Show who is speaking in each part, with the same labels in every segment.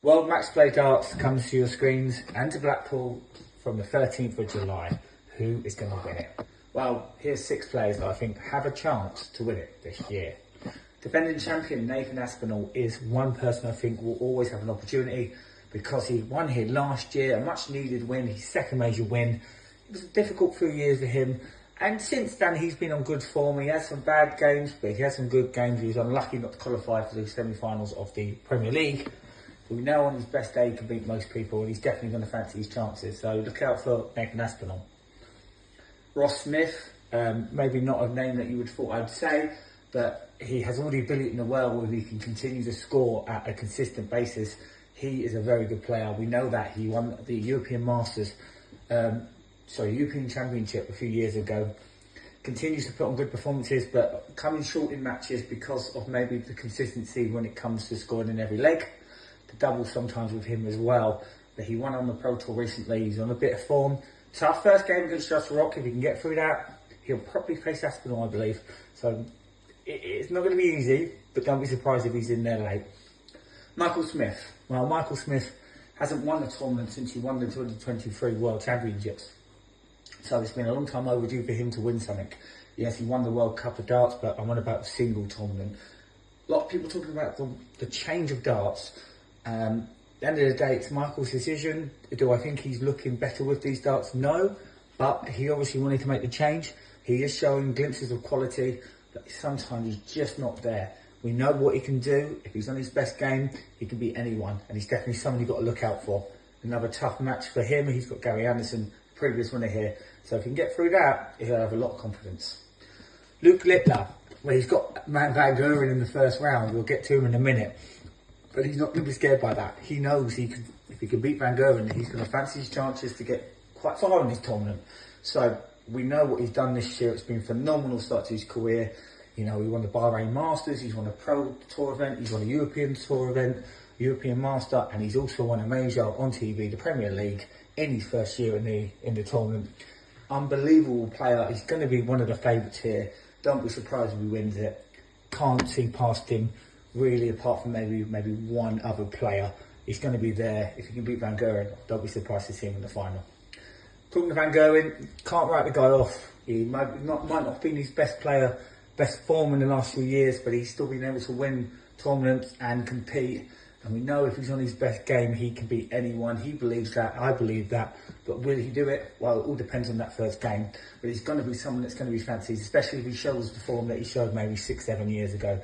Speaker 1: World Matchplay Darts comes to your screens and to Blackpool from the 13th of July. Who is going to win it? Well, here's 6 players that I think have a chance to win it this year. Defending champion Nathan Aspinall is one person I think will always have an opportunity because he won here last year, a much needed win, his second major win. It was a difficult few years for him, and since then he's been on good form. He has some bad games, but he has some good games. He was unlucky not to qualify for the semi-finals of the Premier League. We know on his best day he can beat most people, and he's definitely going to fancy his chances. So look out for Nathan Aspinall. Ross Smith, maybe not a name that you would thought I'd say, but he has all the ability in the world where he can continue to score at a consistent basis. He is a very good player. We know that. He won the European European Championship a few years ago. Continues to put on good performances, but coming short in matches because of maybe the consistency when it comes to scoring in every leg. The double sometimes with him as well. But he won on the Pro Tour recently. He's on a bit of form. Tough first game against Just Rock. If he can get through that, he'll probably face Astle, I believe. So it's not going to be easy, but don't be surprised if he's in there late. Michael Smith. Well, Michael Smith hasn't won a tournament since he won the 2023 World Championships. So it's been a long time overdue for him to win something. Yes, he won the World Cup of Darts, but I'm on about a single tournament. A lot of people talking about the change of darts. At the end of the day, it's Michael's decision. Do I think he's looking better with these darts? No, but he obviously wanted to make the change. He is showing glimpses of quality, but sometimes he's just not there. We know what he can do. If he's on his best game, he can beat anyone, and he's definitely someone you've got to look out for. Another tough match for him. He's got Gary Anderson, previous winner here. So if he can get through that, he'll have a lot of confidence. Luke Littler, well, he's got Van Gogh in the first round. We'll get to him in a minute. But he's not going to be scared by that. He knows if he can beat Van Gogh, he's going to fancy his chances to get quite far in this tournament. So we know what he's done this year. It's been a phenomenal start to his career. You know, he won the Bahrain Masters, he's won a Pro Tour event, he's won a European Tour event, European Master, and he's also won a major on TV, the Premier League, in his first year in the tournament. Unbelievable player. He's going to be one of the favourites here. Don't be surprised if he wins it. Can't see past him, really, apart from maybe one other player. He's going to be there. If he can beat Van Gogh, don't be surprised to see him in the final. Talking to Van Gogh, can't write the guy off. He might not have been his best player, best form in the last few years, but he's still been able to win tournaments and compete. And we know if he's on his best game, he can beat anyone. He believes that, I believe that. But will he do it? Well, it all depends on that first game. But he's going to be someone that's going to be fancied, especially if he shows the form that he showed maybe 6-7 years ago.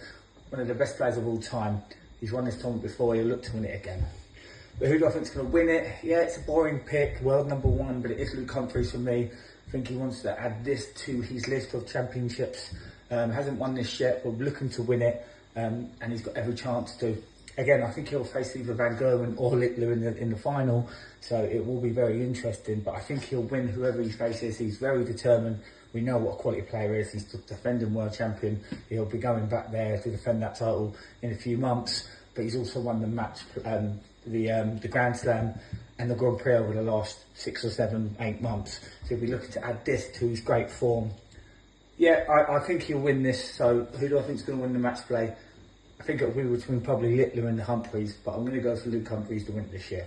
Speaker 1: One of the best players of all time. He's won this tournament before, he'll look to win it again. But who do I think is going to win it? Yeah, it's a boring pick, world number 1, but it is Luke Humphries for me. I think he wants to add this to his list of championships. Hasn't won this yet, but looking to win it, and he's got every chance to. Again, I think he'll face either Van Gogh or Littler in the final, so it will be very interesting. But I think he'll win whoever he faces. He's very determined. We know what a quality player is. He's the defending world champion. He'll be going back there to defend that title in a few months. But he's also won the match, the Grand Slam and the Grand Prix over the last 6 or 7, 8 months. So he'll be looking to add this to his great form. Yeah, I think he'll win this. So who do I think is going to win the match play? I think it'll be between probably Littler and Humphries, but I'm going to go for Luke Humphries to win it this year.